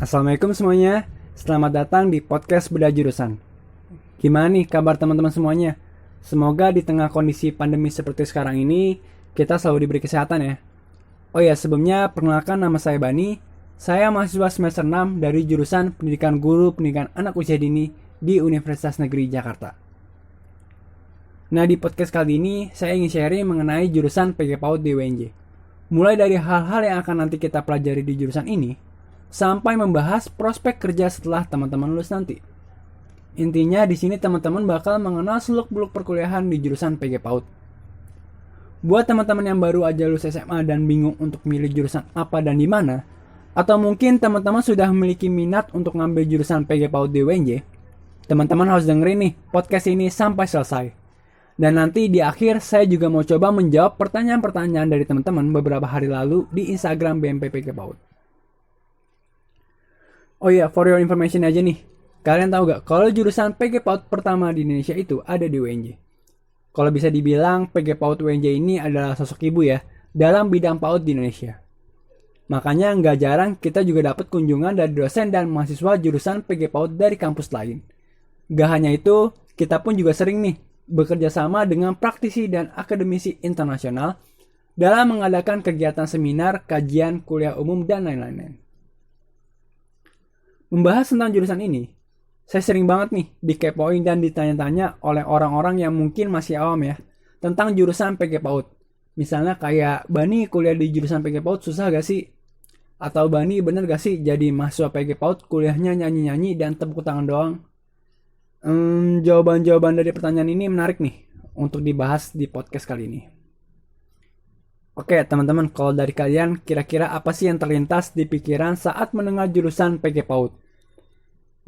Assalamualaikum semuanya, selamat datang di podcast Bedah Jurusan. Gimana nih kabar teman-teman semuanya? Semoga di tengah kondisi pandemi seperti sekarang ini, kita selalu diberi kesehatan ya. Oh ya, sebelumnya perkenalkan nama saya Bani. Saya mahasiswa semester 6 dari jurusan Pendidikan Guru Pendidikan Anak Usia Dini di Universitas Negeri Jakarta. Nah, di podcast kali ini saya ingin sharing mengenai jurusan PG PAUD di UNJ. Mulai dari hal-hal yang akan nanti kita pelajari di jurusan ini, sampai membahas prospek kerja setelah teman-teman lulus nanti. Intinya di sini teman-teman bakal mengenal seluk-beluk perkuliahan di jurusan PG PAUD. Buat teman-teman yang baru aja lulus SMA dan bingung untuk milih jurusan apa dan di mana, atau mungkin teman-teman sudah memiliki minat untuk ngambil jurusan PG PAUD di UNJ, teman-teman harus dengerin nih podcast ini sampai selesai. Dan nanti di akhir saya juga mau coba menjawab pertanyaan-pertanyaan dari teman-teman beberapa hari lalu di Instagram BMP PG PAUD. Oh iya, for your information aja nih. Kalian tahu gak kalau jurusan PG PAUD pertama di Indonesia itu ada di UNJ? Kalau bisa dibilang PG PAUD UNJ ini adalah sosok ibu ya dalam bidang PAUD di Indonesia. Makanya nggak jarang kita juga dapat kunjungan dari dosen dan mahasiswa jurusan PG PAUD dari kampus lain. Gak hanya itu, kita pun juga sering nih bekerja sama dengan praktisi dan akademisi internasional dalam mengadakan kegiatan seminar, kajian, kuliah umum, dan lain-lain. Membahas tentang jurusan ini, saya sering banget nih dikepoin dan ditanya-tanya oleh orang-orang yang mungkin masih awam ya tentang jurusan PG PAUD. Misalnya kayak, Bani kuliah di jurusan PG PAUD susah gak sih? Atau Bani bener gak sih jadi mahasiswa PG PAUD kuliahnya nyanyi-nyanyi dan tepuk tangan doang? Jawaban-jawaban dari pertanyaan ini menarik nih untuk dibahas di podcast kali ini. Oke teman-teman, kalau dari kalian kira-kira apa sih yang terlintas di pikiran saat mendengar jurusan PG PAUD?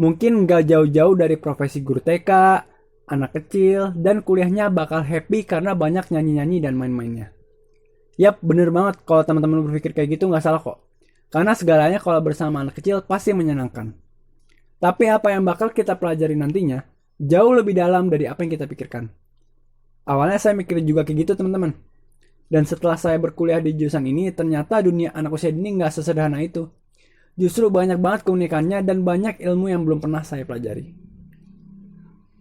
Mungkin nggak jauh-jauh dari profesi guru TK, anak kecil, dan kuliahnya bakal happy karena banyak nyanyi-nyanyi dan main-mainnya. Yap, bener banget kalau teman-teman berpikir kayak gitu nggak salah kok. Karena segalanya kalau bersama anak kecil pasti menyenangkan. Tapi apa yang bakal kita pelajari nantinya jauh lebih dalam dari apa yang kita pikirkan. Awalnya saya mikir juga kayak gitu teman-teman. Dan setelah saya berkuliah di jurusan ini, ternyata dunia anak usia dini nggak sesederhana itu. Justru banyak banget keunikannya dan banyak ilmu yang belum pernah saya pelajari.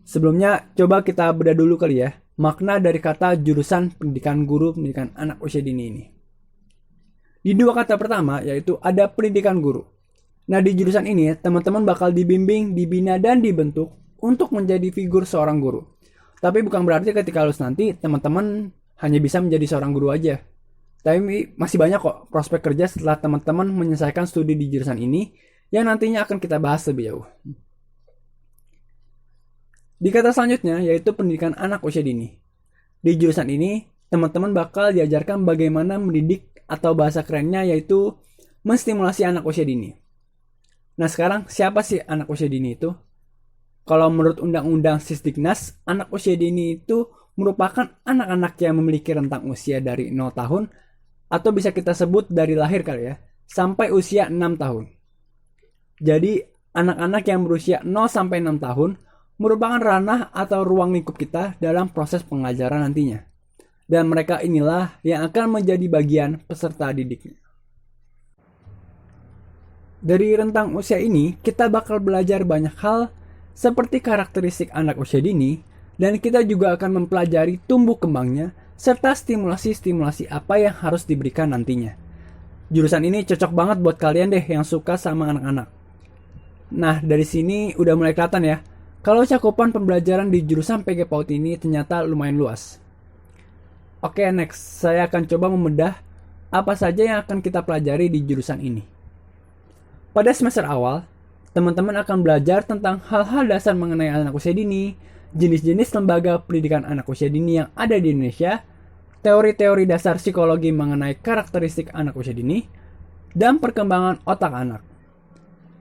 Sebelumnya, coba kita bedah dulu kali ya, makna dari kata jurusan pendidikan guru pendidikan anak usia dini ini. Di dua kata pertama, yaitu ada pendidikan guru. Nah, di jurusan ini, teman-teman bakal dibimbing, dibina, dan dibentuk untuk menjadi figur seorang guru. Tapi bukan berarti ketika lulus nanti, teman-teman hanya bisa menjadi seorang guru aja. Tapi masih banyak kok prospek kerja setelah teman-teman menyelesaikan studi di jurusan ini, yang nantinya akan kita bahas lebih jauh. Di kata selanjutnya, yaitu pendidikan anak usia dini. Di jurusan ini, teman-teman bakal diajarkan bagaimana mendidik atau bahasa kerennya yaitu menstimulasi anak usia dini. Nah sekarang siapa sih anak usia dini itu? Kalau menurut Undang-Undang Sisdiknas, anak usia dini itu merupakan anak-anak yang memiliki rentang usia dari 0 tahun atau bisa kita sebut dari lahir kali ya, sampai usia 6 tahun. Jadi anak-anak yang berusia 0 sampai 6 tahun merupakan ranah atau ruang lingkup kita dalam proses pengajaran nantinya. Dan mereka inilah yang akan menjadi bagian peserta didiknya. Dari rentang usia ini, kita bakal belajar banyak hal seperti karakteristik anak usia dini, dan kita juga akan mempelajari tumbuh kembangnya, serta stimulasi-stimulasi apa yang harus diberikan nantinya. Jurusan ini cocok banget buat kalian deh yang suka sama anak-anak. Nah, dari sini udah mulai kelihatan ya, kalau cakupan pembelajaran di jurusan PG PAUD ini ternyata lumayan luas. Oke, next, saya akan coba membedah apa saja yang akan kita pelajari di jurusan ini. Pada semester awal, teman-teman akan belajar tentang hal-hal dasar mengenai anak usia dini, jenis-jenis lembaga pendidikan anak usia dini yang ada di Indonesia, teori-teori dasar psikologi mengenai karakteristik anak usia dini, dan perkembangan otak anak.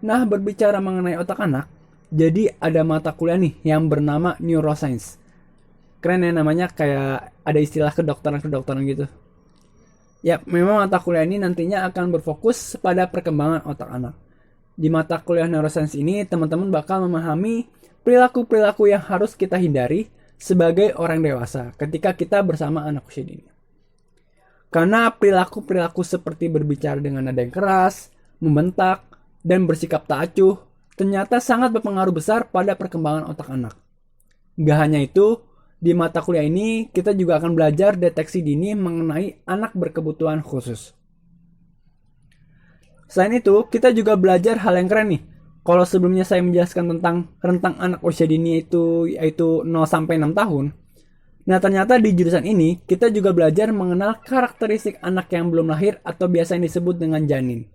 Nah, berbicara mengenai otak anak, jadi ada mata kuliah nih yang bernama Neuroscience. Keren ya namanya, kayak ada istilah kedokteran-kedokteran gitu. Ya, memang mata kuliah ini nantinya akan berfokus pada perkembangan otak anak. Di mata kuliah neuroscience ini, teman-teman bakal memahami perilaku-perilaku yang harus kita hindari sebagai orang dewasa ketika kita bersama anak usia dini. Karena perilaku-perilaku seperti berbicara dengan nada yang keras, membentak, dan bersikap tak acuh ternyata sangat berpengaruh besar pada perkembangan otak anak. Gak hanya itu, di mata kuliah ini kita juga akan belajar deteksi dini mengenai anak berkebutuhan khusus. Selain itu, kita juga belajar hal yang keren nih. Kalau sebelumnya saya menjelaskan tentang rentang anak usia dini itu yaitu 0 sampai 6 tahun. Nah, ternyata di jurusan ini kita juga belajar mengenal karakteristik anak yang belum lahir atau biasa yang disebut dengan janin.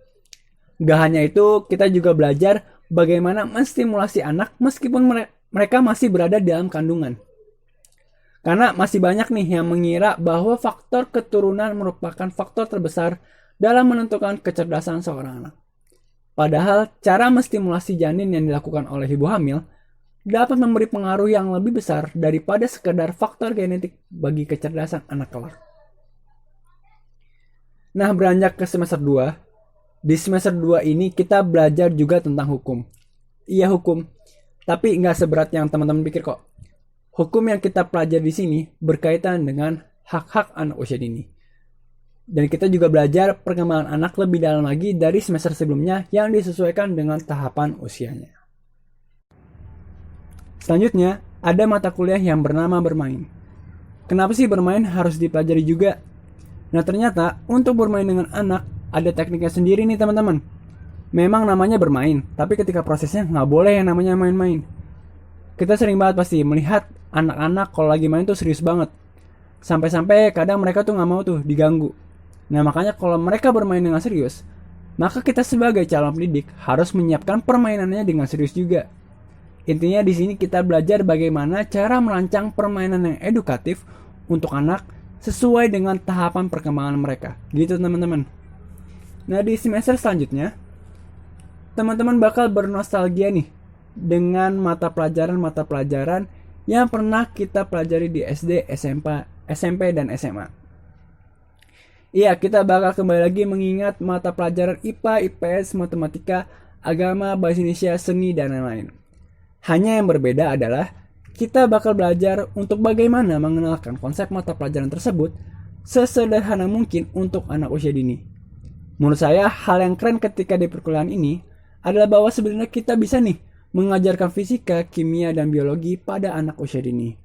Gak hanya itu, kita juga belajar bagaimana menstimulasi anak meskipun mereka masih berada dalam kandungan. Karena masih banyak nih yang mengira bahwa faktor keturunan merupakan faktor terbesar dalam menentukan kecerdasan seorang anak. Padahal cara menstimulasi janin yang dilakukan oleh ibu hamil dapat memberi pengaruh yang lebih besar daripada sekedar faktor genetik bagi kecerdasan anak kelak. Nah, beranjak ke semester 2, di semester 2 ini kita belajar juga tentang hukum. Iya, hukum, tapi nggak seberat yang teman-teman pikir kok. Hukum yang kita pelajari di sini berkaitan dengan hak-hak anak usia dini. Dan kita juga belajar perkembangan anak lebih dalam lagi dari semester sebelumnya yang disesuaikan dengan tahapan usianya. Selanjutnya, ada mata kuliah yang bernama bermain. Kenapa sih bermain harus dipelajari juga? Nah, ternyata untuk bermain dengan anak ada tekniknya sendiri nih teman-teman. Memang namanya bermain, tapi ketika prosesnya nggak boleh yang namanya main-main. Kita sering banget pasti melihat anak-anak kalau lagi main tuh serius banget. Sampai-sampai kadang mereka tuh nggak mau tuh diganggu. Nah, makanya kalau mereka bermain dengan serius, maka kita sebagai calon pendidik harus menyiapkan permainannya dengan serius juga. Intinya di sini kita belajar bagaimana cara merancang permainan yang edukatif untuk anak sesuai dengan tahapan perkembangan mereka. Gitu teman-teman. Nah, di semester selanjutnya, teman-teman bakal bernostalgia nih dengan mata pelajaran yang pernah kita pelajari di SD, SMP, dan SMA. Iya, kita bakal kembali lagi mengingat mata pelajaran IPA, IPS, Matematika, Agama, Bahasa Indonesia, Seni, dan lain-lain. Hanya yang berbeda adalah kita bakal belajar untuk bagaimana mengenalkan konsep mata pelajaran tersebut sesederhana mungkin untuk anak usia dini. Menurut saya, hal yang keren ketika di perkuliahan ini adalah bahwa sebenarnya kita bisa nih mengajarkan fisika, kimia, dan biologi pada anak usia dini.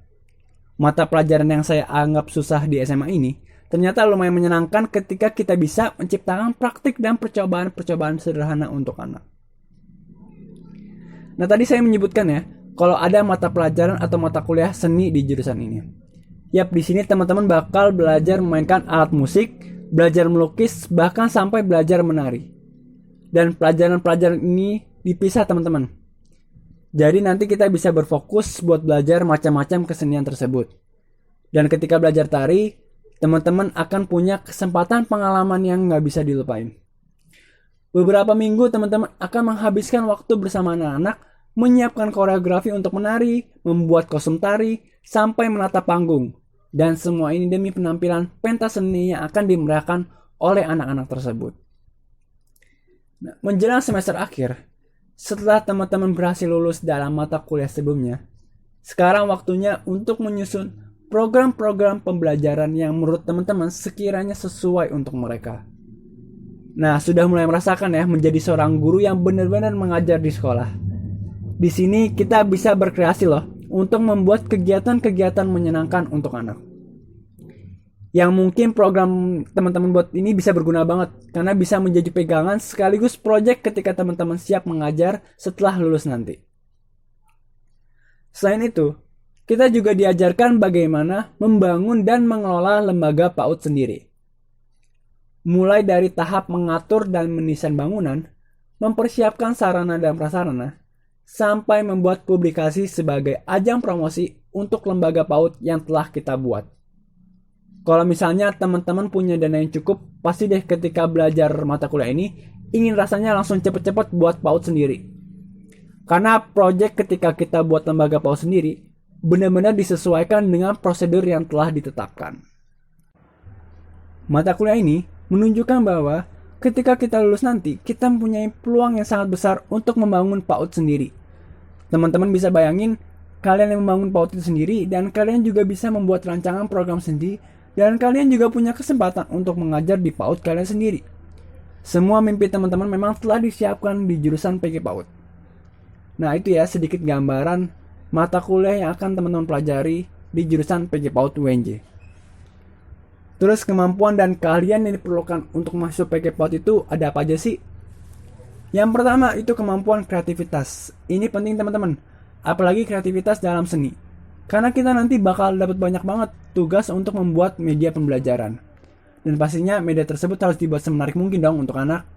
Mata pelajaran yang saya anggap susah di SMA ini ternyata lumayan menyenangkan ketika kita bisa menciptakan praktik dan percobaan-percobaan sederhana untuk anak. Nah, tadi saya menyebutkan ya, kalau ada mata pelajaran atau mata kuliah seni di jurusan ini. Yap, di sini teman-teman bakal belajar memainkan alat musik, belajar melukis, bahkan sampai belajar menari. Dan pelajaran-pelajaran ini dipisah teman-teman. Jadi nanti kita bisa berfokus buat belajar macam-macam kesenian tersebut. Dan ketika belajar tari, teman-teman akan punya kesempatan pengalaman yang nggak bisa dilupain. Beberapa minggu teman-teman akan menghabiskan waktu bersama anak-anak, menyiapkan koreografi untuk menari, membuat kostum tari, sampai menata panggung. Dan semua ini demi penampilan pentas seni yang akan dimeriahkan oleh anak-anak tersebut. Nah, menjelang semester akhir, setelah teman-teman berhasil lulus dalam mata kuliah sebelumnya, sekarang waktunya untuk menyusun program-program pembelajaran yang menurut teman-teman sekiranya sesuai untuk mereka. Nah, sudah mulai merasakan ya menjadi seorang guru yang benar-benar mengajar di sekolah. Di sini kita bisa berkreasi loh untuk membuat kegiatan-kegiatan menyenangkan untuk anak. Yang mungkin program teman-teman buat ini bisa berguna banget karena bisa menjadi pegangan sekaligus proyek ketika teman-teman siap mengajar setelah lulus nanti. Selain itu, kita juga diajarkan bagaimana membangun dan mengelola lembaga PAUD sendiri. Mulai dari tahap mengatur dan mendesain bangunan, mempersiapkan sarana dan prasarana, sampai membuat publikasi sebagai ajang promosi untuk lembaga PAUD yang telah kita buat. Kalau misalnya teman-teman punya dana yang cukup, pasti deh ketika belajar mata kuliah ini ingin rasanya langsung cepet-cepet buat PAUD sendiri. Karena proyek ketika kita buat lembaga PAUD sendiri benar-benar disesuaikan dengan prosedur yang telah ditetapkan. Mata kuliah ini menunjukkan bahwa ketika kita lulus nanti, kita mempunyai peluang yang sangat besar untuk membangun PAUD sendiri. Teman-teman bisa bayangin kalian yang membangun PAUD itu sendiri dan kalian juga bisa membuat rancangan program sendiri. Dan kalian juga punya kesempatan untuk mengajar di PAUD kalian sendiri. Semua mimpi teman-teman memang telah disiapkan di jurusan PG PAUD. Nah itu ya sedikit gambaran mata kuliah yang akan teman-teman pelajari di jurusan PG PAUD UNJ. Terus kemampuan dan keahlian yang diperlukan untuk masuk PG PAUD itu ada apa aja sih? Yang pertama itu kemampuan kreativitas. Ini penting teman-teman, apalagi kreativitas dalam seni. Karena kita nanti bakal dapat banyak banget tugas untuk membuat media pembelajaran. Dan pastinya media tersebut harus dibuat semenarik mungkin dong untuk anak.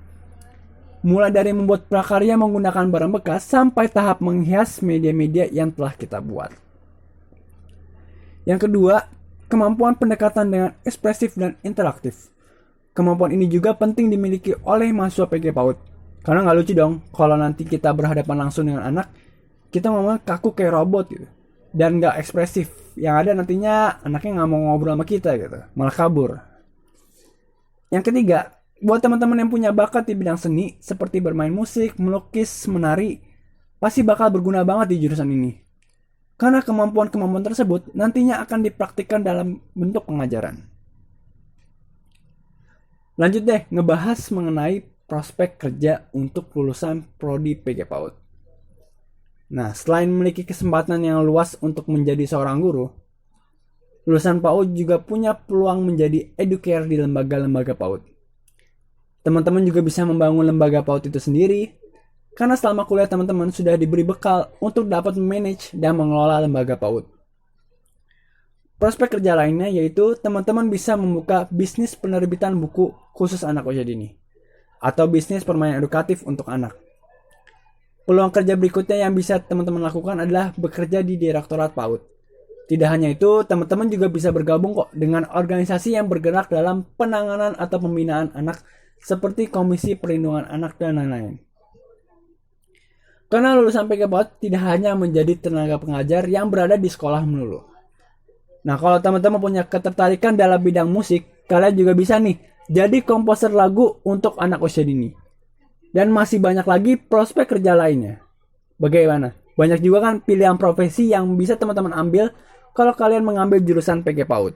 Mulai dari membuat prakarya menggunakan barang bekas sampai tahap menghias media-media yang telah kita buat. Yang kedua, kemampuan pendekatan dengan ekspresif dan interaktif. Kemampuan ini juga penting dimiliki oleh mahasiswa PG PAUD. Karena nggak lucu dong kalau nanti kita berhadapan langsung dengan anak, kita ngomong kaku kayak robot gitu. Dan nggak ekspresif. Yang ada nantinya anaknya nggak mau ngobrol sama kita gitu, malah kabur. Yang ketiga, buat teman-teman yang punya bakat di bidang seni, seperti bermain musik, melukis, menari, pasti bakal berguna banget di jurusan ini. Karena kemampuan-kemampuan tersebut nantinya akan dipraktikkan dalam bentuk pengajaran. Lanjut deh, ngebahas mengenai prospek kerja untuk lulusan Prodi PG PAUD. Nah, selain memiliki kesempatan yang luas untuk menjadi seorang guru, lulusan PAUD juga punya peluang menjadi educator di lembaga-lembaga PAUD. Teman-teman juga bisa membangun lembaga PAUD itu sendiri, karena selama kuliah teman-teman sudah diberi bekal untuk dapat memanage dan mengelola lembaga PAUD. Prospek kerja lainnya yaitu teman-teman bisa membuka bisnis penerbitan buku khusus anak usia dini, atau bisnis permainan edukatif untuk anak. Peluang kerja berikutnya yang bisa teman-teman lakukan adalah bekerja di Direktorat PAUD. Tidak hanya itu, teman-teman juga bisa bergabung kok dengan organisasi yang bergerak dalam penanganan atau pembinaan anak seperti Komisi Perlindungan Anak dan lain-lain. Karena lulusan PG PAUD tidak hanya menjadi tenaga pengajar yang berada di sekolah melulu. Nah, kalau teman-teman punya ketertarikan dalam bidang musik, kalian juga bisa nih jadi komposer lagu untuk anak usia dini. Dan masih banyak lagi prospek kerja lainnya. Bagaimana? Banyak juga kan pilihan profesi yang bisa teman-teman ambil kalau kalian mengambil jurusan PG PAUD.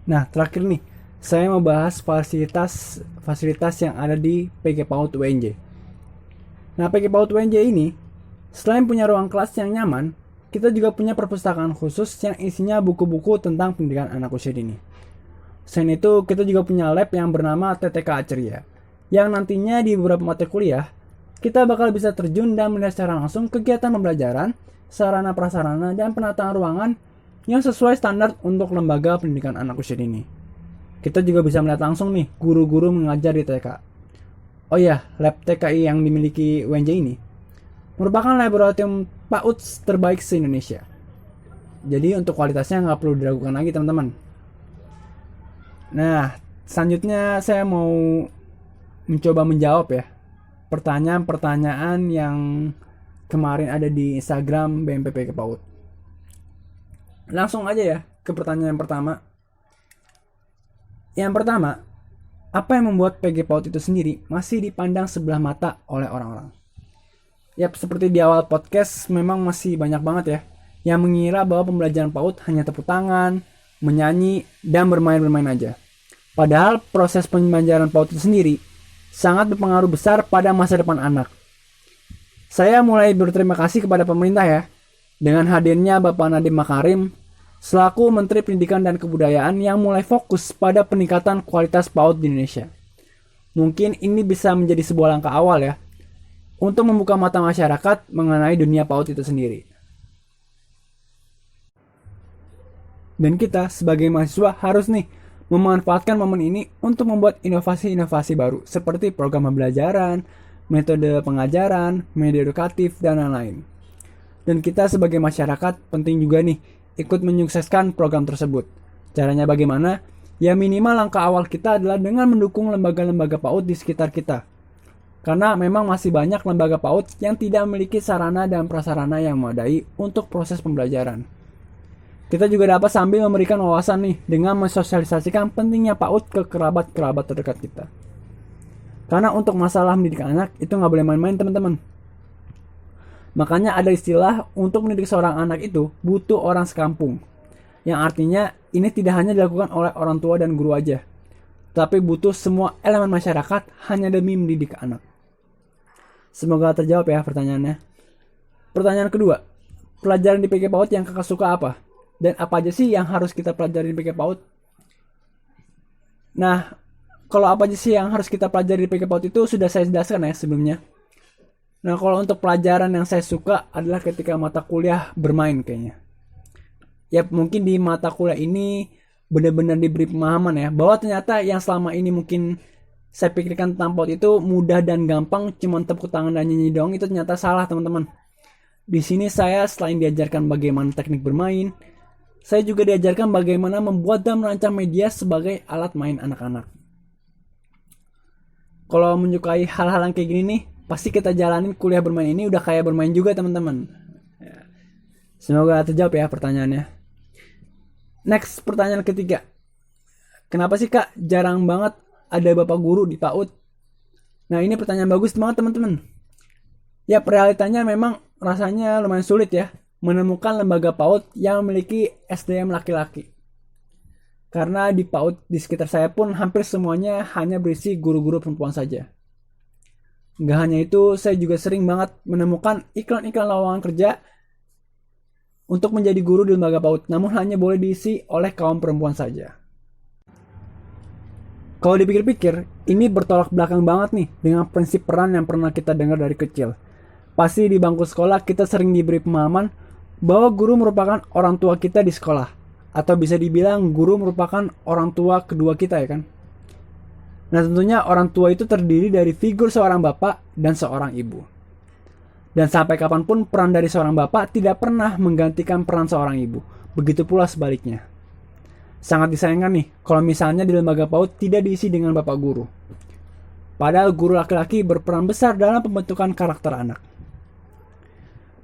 Nah, terakhir nih, saya mau bahas fasilitas yang ada di PG PAUD UNJ. Nah, PG PAUD UNJ ini, selain punya ruang kelas yang nyaman, kita juga punya perpustakaan khusus yang isinya buku-buku tentang pendidikan anak usia dini. Selain itu, kita juga punya lab yang bernama TTK Ceria, yang nantinya di beberapa mata kuliah, kita bakal bisa terjun dan melihat secara langsung kegiatan pembelajaran, sarana prasarana, dan penataan ruangan yang sesuai standar untuk lembaga pendidikan anak usia dini. Kita juga bisa melihat langsung nih guru-guru mengajar di TK. Oh ya, lab TKI yang dimiliki UNJ ini merupakan laboratorium PAUD terbaik se-Indonesia. Jadi untuk kualitasnya nggak perlu diragukan lagi teman-teman. Nah, selanjutnya saya mau mencoba menjawab ya pertanyaan-pertanyaan yang kemarin ada di Instagram BMPP PAUD. Langsung aja ya ke pertanyaan pertama. Yang pertama, apa yang membuat PG PAUD itu sendiri masih dipandang sebelah mata oleh orang-orang? Yap, seperti di awal podcast memang masih banyak banget ya yang mengira bahwa pembelajaran PAUD hanya tepuk tangan, menyanyi, dan bermain-bermain aja. Padahal proses pembelajaran PAUD itu sendiri sangat berpengaruh besar pada masa depan anak. Saya mulai berterima kasih kepada pemerintah ya, dengan hadirnya Bapak Nadiem Makarim selaku Menteri Pendidikan dan Kebudayaan yang mulai fokus pada peningkatan kualitas PAUD di Indonesia. Mungkin ini bisa menjadi sebuah langkah awal ya, untuk membuka mata masyarakat mengenai dunia PAUD itu sendiri. Dan kita sebagai mahasiswa harus nih memanfaatkan momen ini untuk membuat inovasi-inovasi baru seperti program pembelajaran, metode pengajaran, media edukatif, dan lain-lain. Dan kita sebagai masyarakat penting juga nih ikut menyukseskan program tersebut. Caranya bagaimana? Ya minimal langkah awal kita adalah dengan mendukung lembaga-lembaga PAUD di sekitar kita. Karena memang masih banyak lembaga PAUD yang tidak memiliki sarana dan prasarana yang memadai untuk proses pembelajaran. Kita juga dapat sambil memberikan wawasan nih dengan mensosialisasikan pentingnya PAUD ke kerabat-kerabat terdekat kita. Karena untuk masalah mendidik anak itu nggak boleh main-main teman-teman. Makanya ada istilah untuk mendidik seorang anak itu butuh orang sekampung. Yang artinya ini tidak hanya dilakukan oleh orang tua dan guru aja. tapi butuh semua elemen masyarakat hanya demi mendidik anak. Semoga terjawab ya pertanyaannya. Pertanyaan kedua, pelajaran di PG PAUD yang kakak suka apa? Dan apa aja sih yang harus kita pelajari di PG PAUD? Nah, kalau apa aja sih yang harus kita pelajari di PG PAUD itu sudah saya jelaskan ya sebelumnya. Nah, kalau untuk pelajaran yang saya suka adalah ketika mata kuliah bermain kayaknya. Ya, mungkin di mata kuliah ini benar-benar diberi pemahaman ya, bahwa ternyata yang selama ini mungkin saya pikirkan tentang PAUD itu mudah dan gampang, cuman tepuk tangan dan nyanyi dong, itu ternyata salah teman-teman. Di sini saya selain diajarkan bagaimana teknik bermain, saya juga diajarkan bagaimana membuat dan merancang media sebagai alat main anak-anak. Kalau menyukai hal-hal yang kayak gini nih, pasti kita jalanin kuliah bermain ini udah kayak bermain juga teman-teman. Semoga terjawab ya pertanyaannya. Next, pertanyaan ketiga. Kenapa sih kak jarang banget ada bapak guru di PAUD? Nah, ini pertanyaan bagus banget teman-teman. Ya, realitanya memang rasanya lumayan sulit ya menemukan lembaga PAUD yang memiliki SDM laki-laki. Karena di PAUD di sekitar saya pun hampir semuanya hanya berisi guru-guru perempuan saja. Nggak hanya itu, saya juga sering banget menemukan iklan-iklan lowongan kerja untuk menjadi guru di lembaga PAUD, namun hanya boleh diisi oleh kaum perempuan saja. Kalau dipikir-pikir, ini bertolak belakang banget nih dengan prinsip peran yang pernah kita dengar dari kecil. Pasti di bangku sekolah kita sering diberi pemahaman bahwa guru merupakan orang tua kita di sekolah, atau bisa dibilang guru merupakan orang tua kedua kita ya kan. Nah, tentunya orang tua itu terdiri dari figur seorang bapak dan seorang ibu. Dan sampai kapanpun peran dari seorang bapak tidak pernah menggantikan peran seorang ibu. Begitu pula sebaliknya. Sangat disayangkan nih kalau misalnya di lembaga PAUD tidak diisi dengan bapak guru. Padahal guru laki-laki berperan besar dalam pembentukan karakter anak.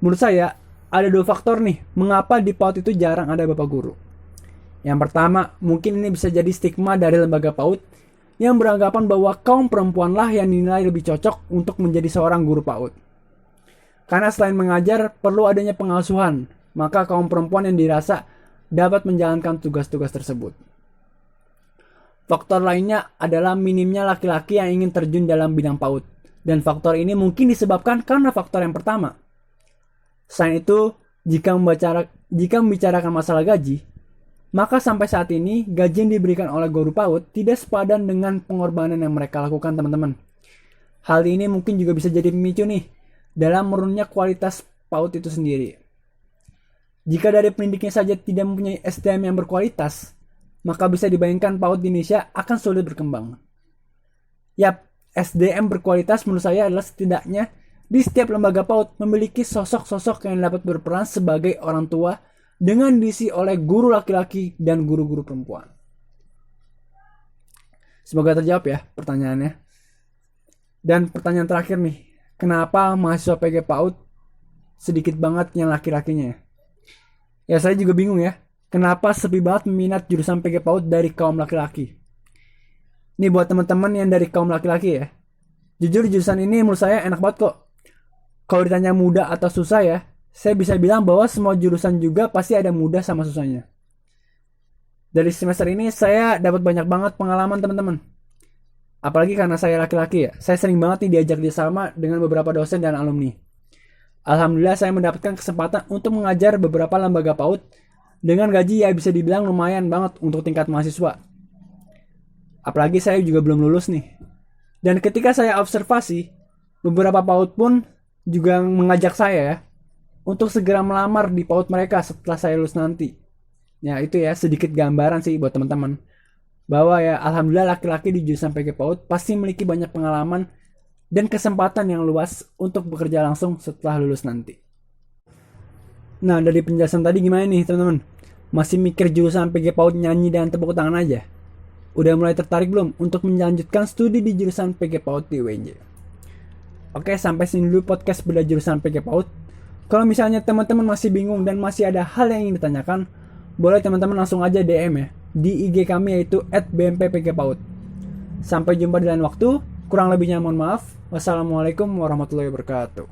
Menurut saya, ada dua faktor nih mengapa di PAUD itu jarang ada bapak guru. Yang pertama, mungkin ini bisa jadi stigma dari lembaga PAUD yang beranggapan bahwa kaum perempuanlah yang dinilai lebih cocok untuk menjadi seorang guru PAUD. Karena selain mengajar, perlu adanya pengasuhan, maka kaum perempuan yang dirasa dapat menjalankan tugas-tugas tersebut. Faktor lainnya adalah minimnya laki-laki yang ingin terjun dalam bidang PAUD, dan faktor ini mungkin disebabkan karena faktor yang pertama. Selain itu, jika membicarakan masalah gaji, maka sampai saat ini gaji yang diberikan oleh guru PAUD tidak sepadan dengan pengorbanan yang mereka lakukan teman-teman. Hal ini mungkin juga bisa jadi pemicu nih dalam menurunnya kualitas PAUD itu sendiri. Jika dari pendidiknya saja tidak mempunyai SDM yang berkualitas, maka bisa dibayangkan PAUD di Indonesia akan sulit berkembang. Yap, SDM berkualitas menurut saya adalah setidaknya di setiap lembaga PAUD memiliki sosok-sosok yang dapat berperan sebagai orang tua dengan diisi oleh guru laki-laki dan guru-guru perempuan. Semoga terjawab ya pertanyaannya. Dan pertanyaan terakhir nih, kenapa mahasiswa PG PAUD sedikit banget yang laki-lakinya? Ya saya juga bingung ya, kenapa sepi banget minat jurusan PG PAUD dari kaum laki-laki. Ini buat teman-teman yang dari kaum laki-laki ya. Jujur jurusan ini menurut saya enak banget kok. Kalau ditanya mudah atau susah ya, saya bisa bilang bahwa semua jurusan juga pasti ada mudah sama susahnya. Dari semester ini saya dapat banyak banget pengalaman teman-teman. Apalagi karena saya laki-laki ya, saya sering banget nih diajak bersama dengan beberapa dosen dan alumni. Alhamdulillah saya mendapatkan kesempatan untuk mengajar beberapa lembaga PAUD dengan gaji ya bisa dibilang lumayan banget untuk tingkat mahasiswa. Apalagi saya juga belum lulus nih. Dan ketika saya observasi, beberapa PAUD pun juga mengajak saya ya untuk segera melamar di PAUD mereka setelah saya lulus nanti. Ya itu ya sedikit gambaran sih buat teman-teman. Bahwa ya alhamdulillah laki-laki di jurusan PG PAUD pasti memiliki banyak pengalaman dan kesempatan yang luas untuk bekerja langsung setelah lulus nanti. Nah dari penjelasan tadi gimana nih teman-teman? Masih mikir jurusan PG PAUD nyanyi dan tepuk tangan aja? Udah mulai tertarik belum untuk melanjutkan studi di jurusan PG PAUD di UNJ? Oke, sampai sini dulu podcast beda jurusan PG PAUD. Kalau misalnya teman-teman masih bingung dan masih ada hal yang ingin ditanyakan, boleh teman-teman langsung aja DM ya di IG kami yaitu @bmpPGPAUD. Sampai jumpa di lain waktu. Kurang lebihnya mohon maaf. Wassalamualaikum warahmatullahi wabarakatuh.